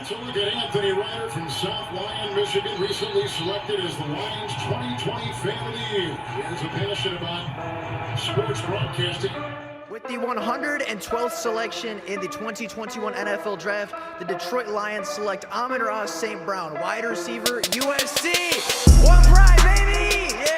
So look at Anthony Ryder from South Lyon, Michigan, recently selected as the Lions 2020 Fan of the Year. He has a passion about sports broadcasting. With the 112th selection in the 2021 NFL Draft, the Detroit Lions select Amon-Ra St. Brown, wide receiver, USC. One pride, baby! Yeah!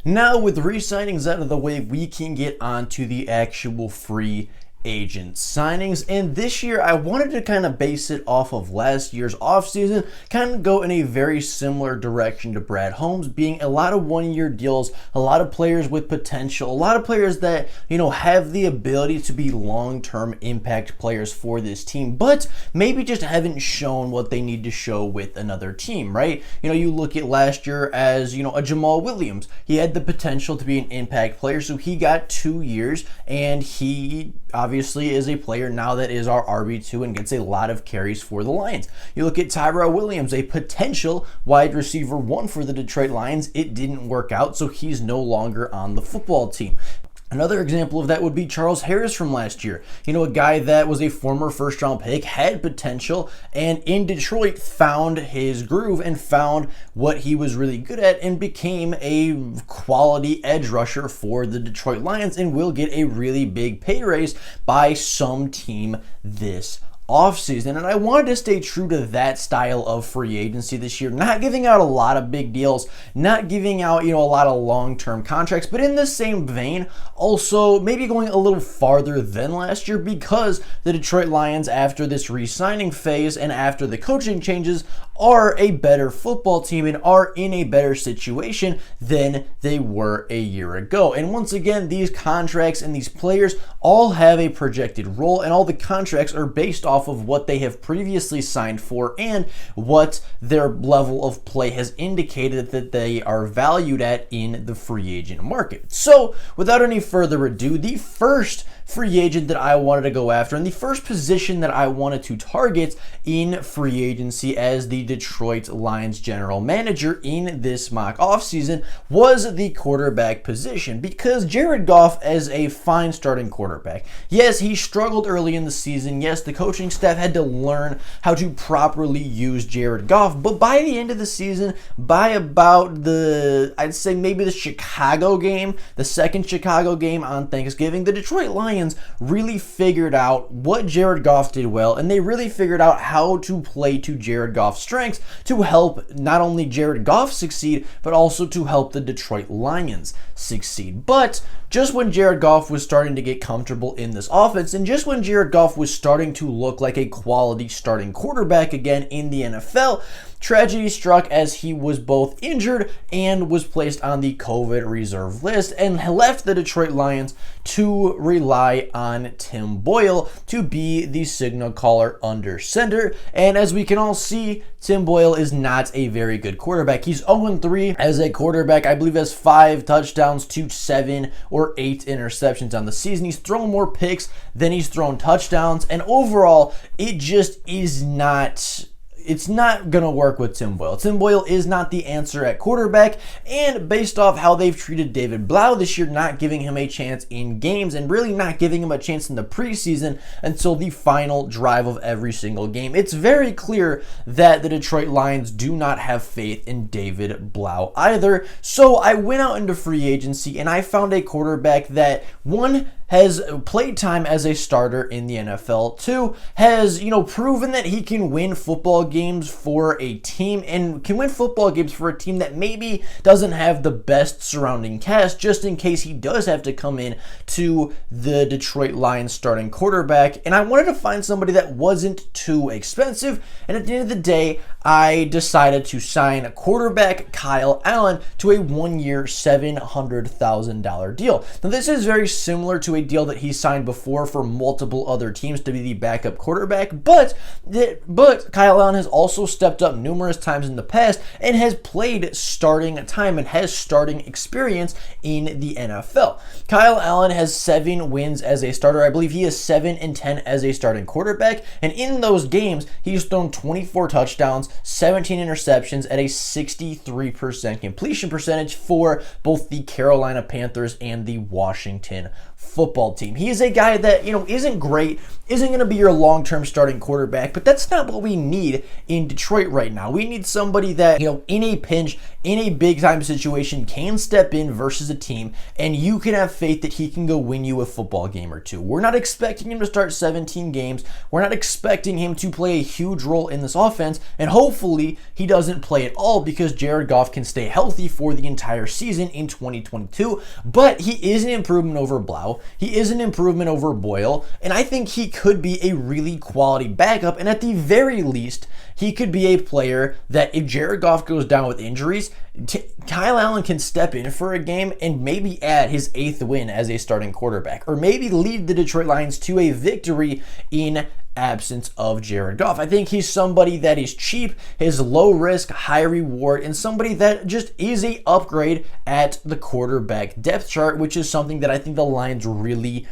Now, with re-signings out of the way, we can get on to the actual free agent signings. And this year, I wanted to kind of base it off of last year's offseason, kind of go in a very similar direction to Brad Holmes, being a lot of one-year deals, a lot of players with potential, a lot of players that, have the ability to be long-term impact players for this team, but maybe just haven't shown what they need to show with another team, right? You look at last year as, a Jamal Williams. He had the potential to be an impact player, so he got 2 years, and he obviously is a player now that is our RB2 and gets a lot of carries for the Lions. You look at Tyrell Williams, a potential wide receiver 1 for the Detroit Lions. It didn't work out, so he's no longer on the football team. Another example of that would be Charles Harris from last year. A guy that was a former first-round pick, had potential, and in Detroit found his groove and found what he was really good at and became a quality edge rusher for the Detroit Lions and will get a really big pay raise by some team this offseason. And I wanted to stay true to that style of free agency this year, not giving out a lot of big deals, not giving out, a lot of long-term contracts, but in the same vein, also maybe going a little farther than last year, because the Detroit Lions, after this re-signing phase and after the coaching changes, are a better football team and are in a better situation than they were a year ago. And once again, these contracts and these players all have a projected role, and all the contracts are based off of what they have previously signed for and what their level of play has indicated that they are valued at in the free agent market. So without any further ado, the first free agent that I wanted to go after and the first position that I wanted to target in free agency as the Detroit Lions general manager in this mock offseason was the quarterback position, because Jared Goff is a fine starting quarterback. Yes, he struggled early in the season. Yes, the coaching staff had to learn how to properly use Jared Goff, but by the end of the season, by about I'd say maybe the Chicago game, the second Chicago game on Thanksgiving, the Detroit Lions really figured out what Jared Goff did well, and they really figured out how to play to Jared Goff's strengths to help not only Jared Goff succeed, but also to help the Detroit Lions succeed. But just when Jared Goff was starting to get comfortable in this offense, and just when Jared Goff was starting to look like a quality starting quarterback again in the NFL, tragedy struck as he was both injured and was placed on the COVID reserve list and left the Detroit Lions to rely on Tim Boyle to be the signal caller under center. And as we can all see, Tim Boyle is not a very good quarterback. He's 0-3 as a quarterback. I believe has 5 touchdowns to 7 or 8 interceptions on the season. He's thrown more picks than he's thrown touchdowns. And overall, it just is not... It's not going to work with Tim Boyle. Tim Boyle is not the answer at quarterback, and based off how they've treated David Blau this year, not giving him a chance in games and really not giving him a chance in the preseason until the final drive of every single game, it's very clear that the Detroit Lions do not have faith in David Blau either. So I went out into free agency and I found a quarterback that, one, has played time as a starter in the NFL, 2, has, proven that he can win football games for a team and can win football games for a team that maybe doesn't have the best surrounding cast, just in case he does have to come in to the Detroit Lions starting quarterback. And I wanted to find somebody that wasn't too expensive, and at the end of the day, I decided to sign quarterback Kyle Allen to a 1-year $700,000 deal. Now, this is very similar to a deal that he signed before for multiple other teams to be the backup quarterback, but Kyle Allen has also stepped up numerous times in the past and has played starting time and has starting experience in the NFL. Kyle Allen has 7 wins as a starter. I believe he is 7-10 as a starting quarterback, and in those games, he's thrown 24 touchdowns, 17 interceptions at a 63% completion percentage for both the Carolina Panthers and the Washington football team. He is a guy that, isn't great, isn't going to be your long-term starting quarterback, but that's not what we need in Detroit right now. We need somebody that, in a pinch, in a big-time situation, can step in versus a team, and you can have faith that he can go win you a football game or two. We're not expecting him to start 17 games. We're not expecting him to play a huge role in this offense, and hopefully he doesn't play at all because Jared Goff can stay healthy for the entire season in 2022, but he is an improvement over Blau. He is an improvement over Boyle, and I think he could be a really quality backup, and at the very least, he could be a player that if Jared Goff goes down with injuries, Kyle Allen can step in for a game and maybe add his 8th win as a starting quarterback, or maybe lead the Detroit Lions to a victory in absence of Jared Goff. I think he's somebody that is cheap, is low risk, high reward, and somebody that just is a upgrade at the quarterback depth chart, which is something that I think the Lions really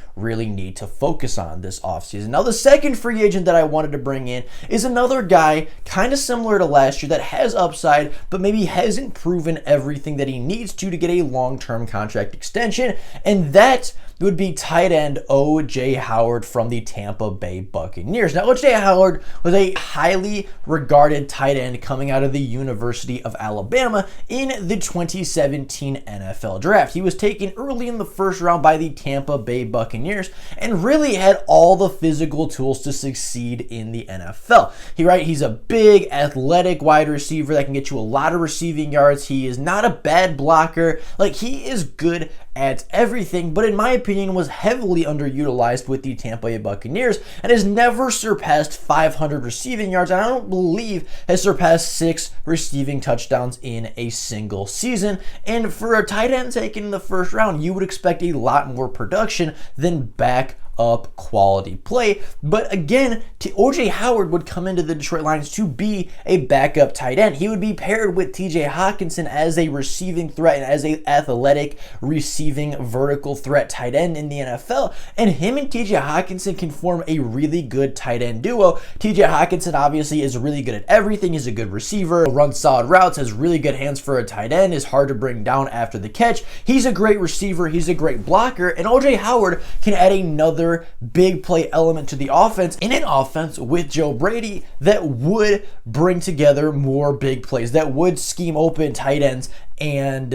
need to focus on this offseason. Now, the second free agent that I wanted to bring in is another guy kind of similar to last year that has upside, but maybe hasn't proven everything that he needs to get a long-term contract extension, and that would be tight end O.J. Howard from the Tampa Bay Buccaneers. Now, O.J. Howard was a highly regarded tight end coming out of the University of Alabama in the 2017 NFL Draft. He was taken early in the first round by the Tampa Bay Buccaneers and really had all the physical tools to succeed in the NFL. He's a big, athletic wide receiver that can get you a lot of receiving yards. He is not a bad blocker. He is good at everything, but in my opinion was heavily underutilized with the Tampa Bay Buccaneers and has never surpassed 500 receiving yards, and I don't believe has surpassed 6 receiving touchdowns in a single season. And for a tight end taken in the first round, you would expect a lot more production than back up quality play. But again, O.J. Howard would come into the Detroit Lions to be a backup tight end. He would be paired with T.J. Hockenson as a receiving threat and as a athletic receiving vertical threat tight end in the NFL. And him and T.J. Hockenson can form a really good tight end duo. T.J. Hockenson obviously is really good at everything. He's a good receiver, runs solid routes, has really good hands for a tight end, is hard to bring down after the catch. He's a great receiver. He's a great blocker. And O.J. Howard can add another big play element to the offense in an offense with Joe Brady that would bring together more big plays, that would scheme open tight ends and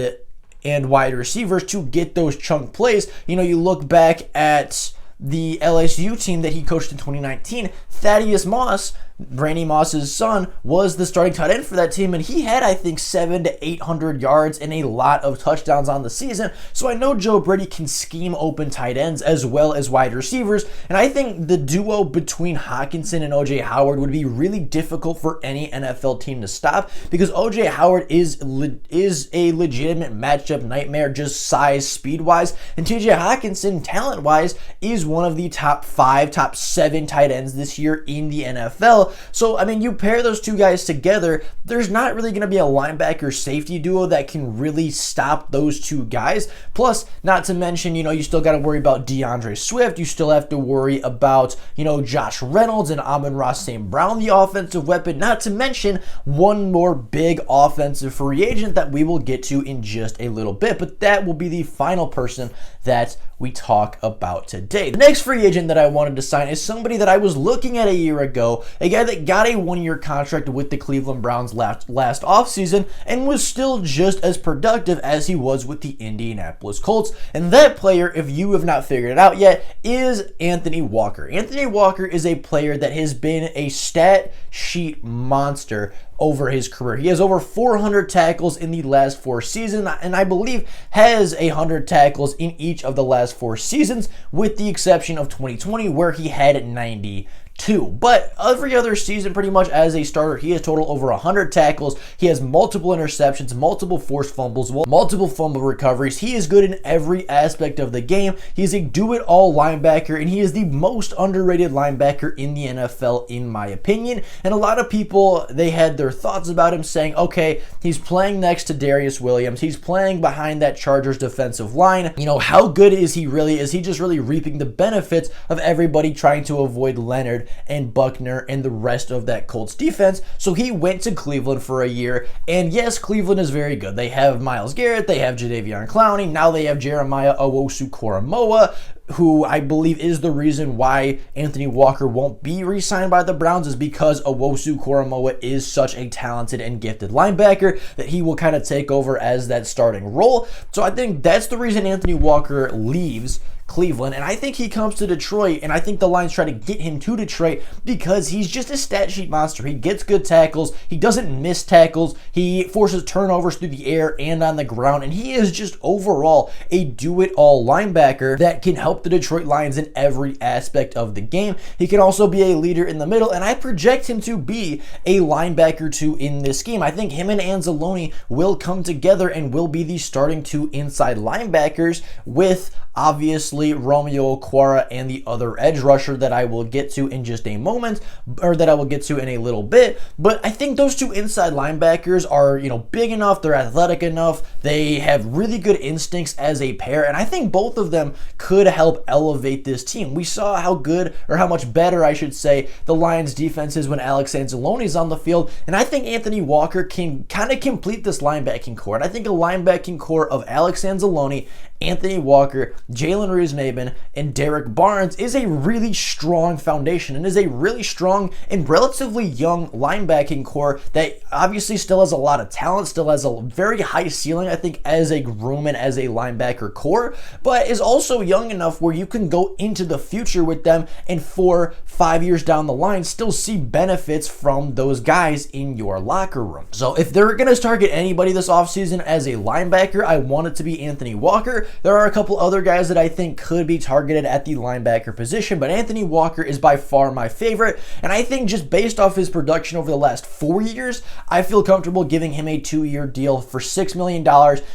wide receivers to get those chunk plays. You look back at the LSU team that he coached in 2019, Thaddeus Moss, Randy Moss's son, was the starting tight end for that team, and he had, I think, 700 to 800 yards and a lot of touchdowns on the season. So I know Joe Brady can scheme open tight ends as well as wide receivers, and I think the duo between Hockenson and O.J. Howard would be really difficult for any NFL team to stop because O.J. Howard is a legitimate matchup nightmare, just size, speed-wise, and T.J. Hockenson, talent-wise, is one of the top 5, top 7 tight ends this year in the NFL. So, you pair those two guys together, there's not really going to be a linebacker safety duo that can really stop those two guys. Plus, not to mention, you still got to worry about DeAndre Swift. You still have to worry about, Josh Reynolds and Amon-Ra St. Brown, the offensive weapon. Not to mention one more big offensive free agent that we will get to in just a little bit. But that will be the final person that we talk about today. The next free agent that I wanted to sign is somebody that I was looking at a year ago, a guy that got a 1-year contract with the Cleveland Browns last offseason and was still just as productive as he was with the Indianapolis Colts. And that player, if you have not figured it out yet, is Anthony Walker. Anthony Walker is a player that has been a stat sheet monster over his career. He has over 400 tackles in the last 4 seasons, and I believe has 100 tackles in each of the last 4 seasons, with the exception of 2020, where he had 90 2. But every other season, pretty much as a starter, he has total over 100 tackles. He has multiple interceptions, multiple forced fumbles, multiple fumble recoveries. He is good in every aspect of the game. He is a do-it-all linebacker, and he is the most underrated linebacker in the NFL, in my opinion. And a lot of people, they had their thoughts about him, saying, okay, he's playing next to Darius Williams. He's playing behind that Chargers defensive line. You know, how good is he really? Is he just really reaping the benefits of everybody trying to avoid Leonard and Buckner and the rest of that Colts defense? So he went to Cleveland for a year, and yes, Cleveland is very good. They have Myles Garrett, they have Jadeveon Clowney, now they have Jeremiah Owusu-Koramoah, who I believe is the reason why Anthony Walker won't be re-signed by the Browns, is because Owusu-Koramoah is such a talented and gifted linebacker that he will kind of take over as that starting role. So I think that's the reason Anthony Walker leaves Cleveland, and I think he comes to Detroit, and I think the Lions try to get him to Detroit because he's just a stat sheet monster. He gets good tackles, he doesn't miss tackles, he forces turnovers through the air and on the ground, and he is just overall a do-it-all linebacker that can help the Detroit Lions in every aspect of the game. He can also be a leader in the middle, and I project him to be a linebacker too in this scheme. I think him and Anzalone will come together and will be the starting 2 inside linebackers, with obviously Romeo Okwara and the other edge rusher that I will get to in just a moment, or that I will get to in a little bit. But I think those 2 inside linebackers are, you know, big enough, they're athletic enough, they have really good instincts as a pair, and I think both of them could help elevate this team. We saw how good, or how much better I should say, the Lions defense is when Alex Anzalone is on the field, and I think Anthony Walker can kind of complete this linebacking core. And I think a linebacking core of Alex Anzalone, Anthony Walker, Jalen Reeves-Maybin, and Derek Barnes is a really strong foundation, and is a really strong and relatively young linebacking core that obviously still has a lot of talent, still has a very high ceiling, I think, as a groom and as a linebacker core, but is also young enough where you can go into the future with them, and 4-5 years down the line still see benefits from those guys in your locker room. So if they're going to target anybody this offseason as a linebacker, I want it to be Anthony Walker. There are a couple other guys that I think could be targeted at the linebacker position, but Anthony Walker is by far my favorite, and I think just based off his production over the last 4 years, I feel comfortable giving him a 2-year deal for $6 million.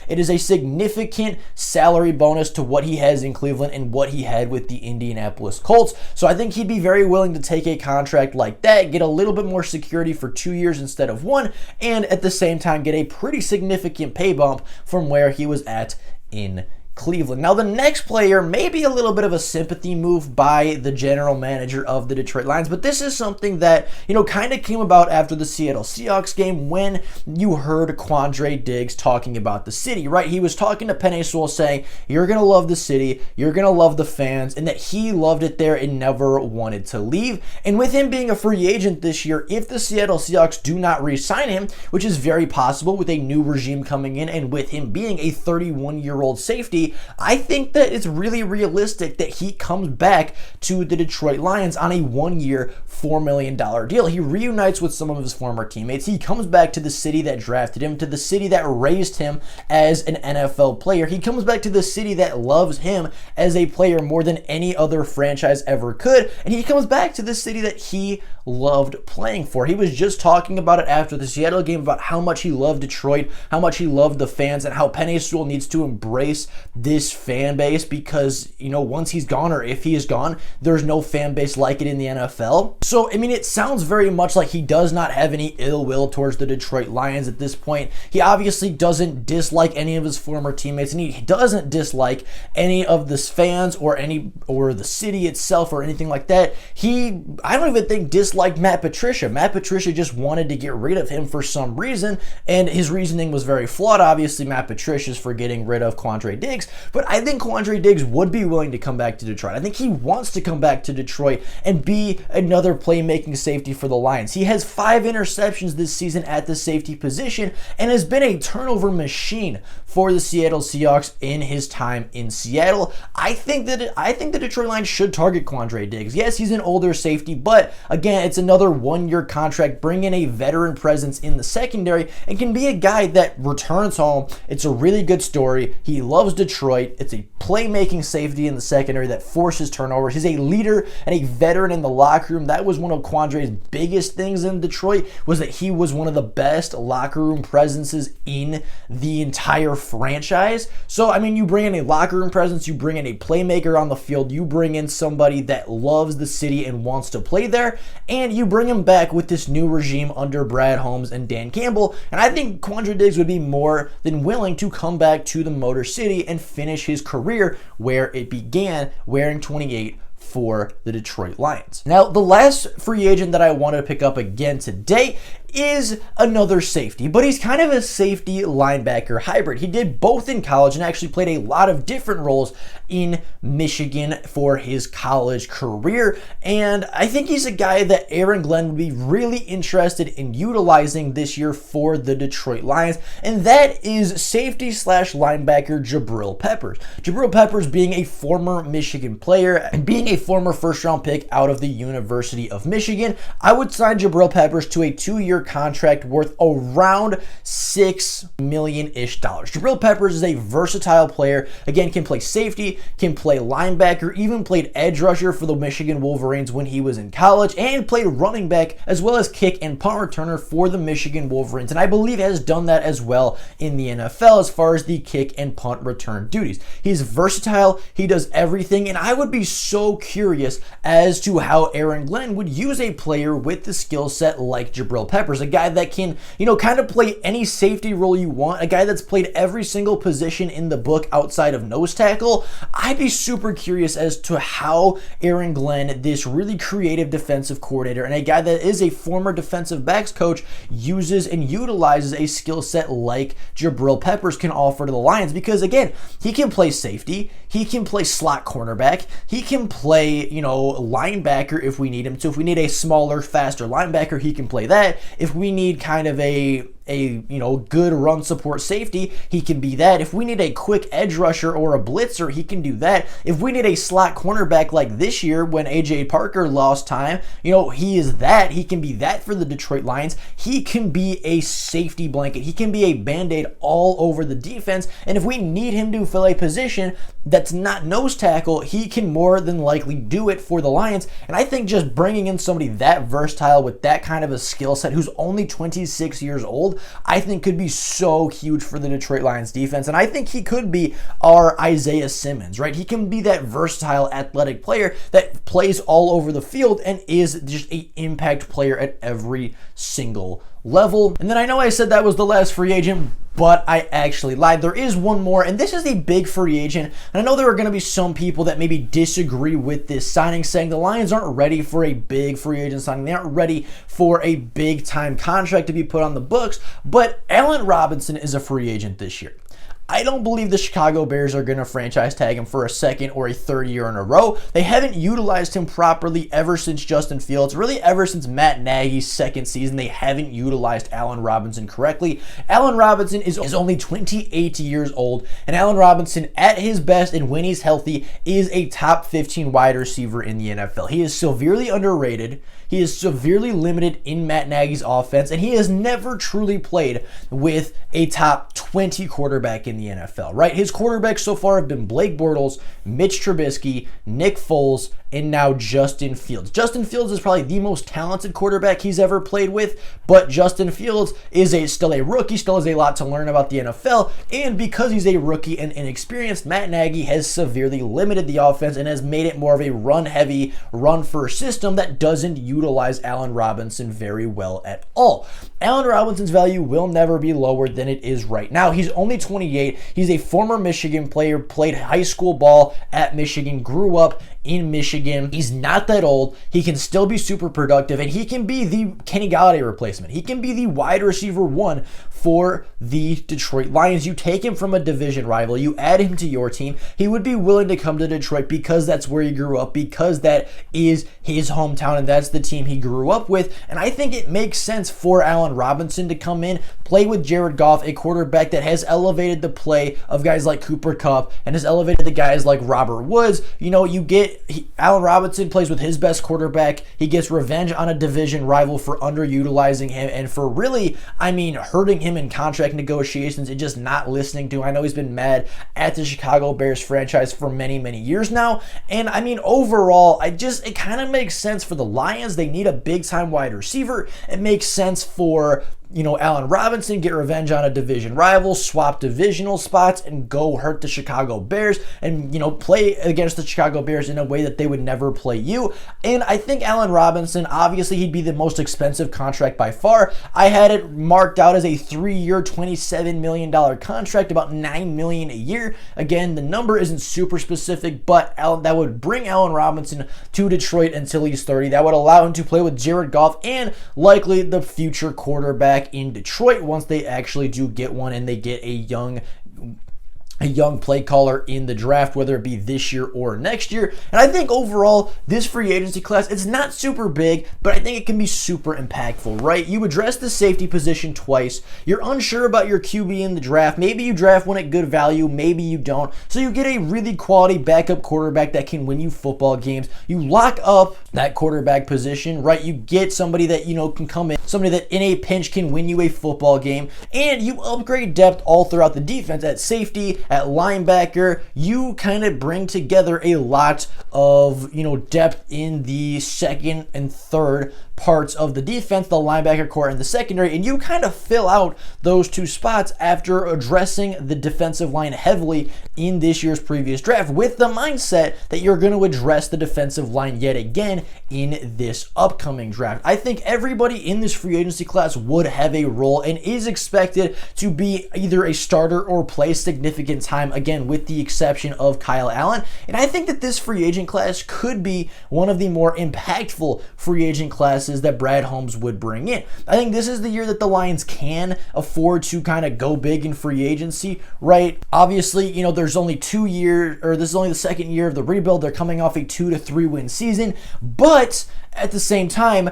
It is a significant salary bonus to what he has in Cleveland and what he had with the Indianapolis Colts, so I think he'd be very willing to take a contract like that, get a little bit more security for 2 years instead of 1, and at the same time get a pretty significant pay bump from where he was at in Cleveland. Now, the next player may be a little bit of a sympathy move by the general manager of the Detroit Lions, but this is something that, you know, kind of came about after the Seattle Seahawks game when you heard Quandre Diggs talking about the city, right? He was talking to Penei Sewell saying, you're going to love the city, you're going to love the fans, and that he loved it there and never wanted to leave. And with him being a free agent this year, if the Seattle Seahawks do not re-sign him, which is very possible with a new regime coming in and with him being a 31-year-old safety, I think that it's really realistic that he comes back to the Detroit Lions on a 1-year, $4 million deal. He reunites with some of his former teammates. He comes back to the city that drafted him, to the city that raised him as an NFL player. He comes back to the city that loves him as a player more than any other franchise ever could, and he comes back to the city that he loved playing for. He was just talking about it after the Seattle game about how much he loved Detroit, how much he loved the fans, and how Penei Sewell needs to embrace this fan base because, you know, once he's gone, or if he is gone, there's no fan base like it in the NFL. So, I mean, it sounds very much like he does not have any ill will towards the Detroit Lions at this point. He obviously doesn't dislike any of his former teammates, and he doesn't dislike any of the fans or the city itself or anything like that. I don't even think disliked Matt Patricia. Matt Patricia just wanted to get rid of him for some reason, and his reasoning was very flawed. Obviously, Matt Patricia's for getting rid of Quandre Diggs, but I think Quandre Diggs would be willing to come back to Detroit. I think he wants to come back to Detroit and be another playmaking safety for the Lions. He has 5 interceptions this season at the safety position and has been a turnover machine for the Seattle Seahawks in his time in Seattle. I think the Detroit Lions should target Quandre Diggs. Yes, he's an older safety, but again, it's another 1-year contract. Bring in a veteran presence in the secondary and can be a guy that returns home. It's a really good story. He loves Detroit. Detroit. It's a playmaking safety in the secondary that forces turnovers. He's a leader and a veteran in the locker room. That was one of Quandre's biggest things in Detroit, was that he was one of the best locker room presences in the entire franchise. So, I mean, you bring in a locker room presence, you bring in a playmaker on the field, you bring in somebody that loves the city and wants to play there, and you bring him back with this new regime under Brad Holmes and Dan Campbell. And I think Quandre Diggs would be more than willing to come back to the Motor City and finish his career where it began, wearing 28 for the Detroit Lions. Now, the last free agent that I wanted to pick up again today is another safety, but he's kind of a safety linebacker hybrid. He did both in college and actually played a lot of different roles in Michigan for his college career. And I think he's a guy that Aaron Glenn would be really interested in utilizing this year for the Detroit Lions, and that is safety slash linebacker Jabrill Peppers. Jabrill Peppers being a former Michigan player and being a former first-round pick out of the University of Michigan, I would sign Jabrill Peppers to a 2-year contract worth around $6 million-ish. Jabrill Peppers is a versatile player. Again, can play safety, can play linebacker, even played edge rusher for the Michigan Wolverines when he was in college, and played running back as well as kick and punt returner for the Michigan Wolverines. And I believe has done that as well in the NFL as far as the kick and punt return duties. He's versatile, he does everything, and I would be so curious as to how Aaron Glenn would use a player with the skill set like Jabrill Peppers. A guy that can, kind of play any safety role you want, a guy that's played every single position in the book outside of nose tackle. I'd be super curious as to how Aaron Glenn, this really creative defensive coordinator and a guy that is a former defensive backs coach, uses and utilizes a skill set like Jabrill Peppers can offer to the Lions, because again, he can play safety, he can play slot cornerback, he can play, linebacker if we need him. So if we need a smaller, faster linebacker, he can play that. If we need kind of a good run support safety, he can be that. If we need a quick edge rusher or a blitzer, he can do that. If we need a slot cornerback like this year when AJ Parker lost time, he is that. He can be that for the Detroit Lions. He can be a safety blanket. He can be a Band-Aid all over the defense. And if we need him to fill a position that's not nose tackle, he can more than likely do it for the Lions. And I think just bringing in somebody that versatile with that kind of a skill set, who's only 26 years old, I think could be so huge for the Detroit Lions defense. And I think he could be our Isaiah Simmons, right? He can be that versatile athletic player that plays all over the field and is just an impact player at every single level. And then I know I said that was the last free agent, but I actually lied. There is one more, and this is a big free agent. And I know there are going to be some people that maybe disagree with this signing, saying the Lions aren't ready for a big free agent signing. They aren't ready for a big time contract to be put on the books. But Allen Robinson is a free agent this year. I don't believe the Chicago Bears are going to franchise tag him for a second or a third year in a row. They haven't utilized him properly ever since Justin Fields, really ever since Matt Nagy's second season. They haven't utilized Allen Robinson correctly. Allen Robinson is only 28 years old, and Allen Robinson at his best and when he's healthy is a top 15 wide receiver in the NFL. He is severely underrated. He is severely limited in Matt Nagy's offense, and he has never truly played with a top 20 quarterback in the NFL, right? His quarterbacks so far have been Blake Bortles, Mitch Trubisky, Nick Foles, and now Justin Fields. Justin Fields is probably the most talented quarterback he's ever played with, but Justin Fields is still a rookie, still has a lot to learn about the NFL, and because he's a rookie and inexperienced, Matt Nagy has severely limited the offense and has made it more of a run-heavy, run-first system that doesn't utilize Allen Robinson very well at all. Allen Robinson's value will never be lower than it is right now. He's only 28. He's a former Michigan player, played high school ball at Michigan, grew up in Michigan. He's not that old. He can still be super productive, and he can be the Kenny Golladay replacement. He can be the wide receiver one for the Detroit Lions. You take him from a division rival, you add him to your team, he would be willing to come to Detroit because that's where he grew up, because that is his hometown and that's the team he grew up with. And I think it makes sense for Allen Robinson to come in, play with Jared Goff, a quarterback that has elevated the play of guys like Cooper Kupp and has elevated the guys like Robert Woods. You know, Allen Robinson plays with his best quarterback. He gets revenge on a division rival for underutilizing him and for really, hurting him in contract negotiations and just not listening to him. I know he's been mad at the Chicago Bears franchise for many, many years now. And overall, it kind of makes sense for the Lions. They need a big-time wide receiver. It makes sense for Allen Robinson, get revenge on a division rival, swap divisional spots, and go hurt the Chicago Bears and, play against the Chicago Bears in a way that they would never play you. And I think Allen Robinson, obviously, he'd be the most expensive contract by far. I had it marked out as a 3-year, $27 million contract, about $9 million a year. Again, the number isn't super specific, but that would bring Allen Robinson to Detroit until he's 30. That would allow him to play with Jared Goff and likely the future quarterback in Detroit once they actually do get one and they get a young play caller in the draft, whether it be this year or next year. And I think overall, this free agency class, it's not super big, but I think it can be super impactful, right? You address the safety position twice. You're unsure about your QB in the draft. Maybe you draft one at good value, maybe you don't. So you get a really quality backup quarterback that can win you football games. You lock up that quarterback position, right? You get somebody that, can come in, somebody that in a pinch can win you a football game, and you upgrade depth all throughout the defense at safety, at linebacker. You kind of bring together a lot of, depth in the second and third parts of the defense, the linebacker core and the secondary, and you kind of fill out those two spots after addressing the defensive line heavily in this year's previous draft with the mindset that you're going to address the defensive line yet again in this upcoming draft. I think everybody in this free agency class would have a role and is expected to be either a starter or play significant time, again, with the exception of Kyle Allen. And I think that this free agent class could be one of the more impactful free agent classes that Brad Holmes would bring in. I think this is the year that the Lions can afford to kind of go big in free agency, right? Obviously, there's only 2 years, or this is only the second year of the rebuild. They're coming off a 2 to 3 win season, but at the same time,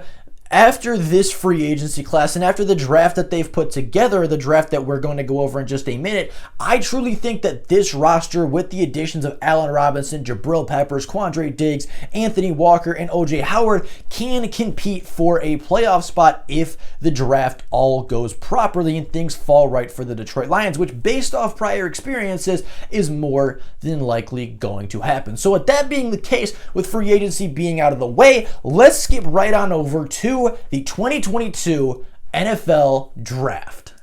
after this free agency class and after the draft that they've put together, the draft that we're going to go over in just a minute, I truly think that this roster, with the additions of Allen Robinson, Jabrill Peppers, Quandre Diggs, Anthony Walker, and OJ Howard, can compete for a playoff spot if the draft all goes properly and things fall right for the Detroit Lions, which, based off prior experiences, is more than likely going to happen. So with that being the case, with free agency being out of the way, let's skip right on over to the 2022 NFL Draft.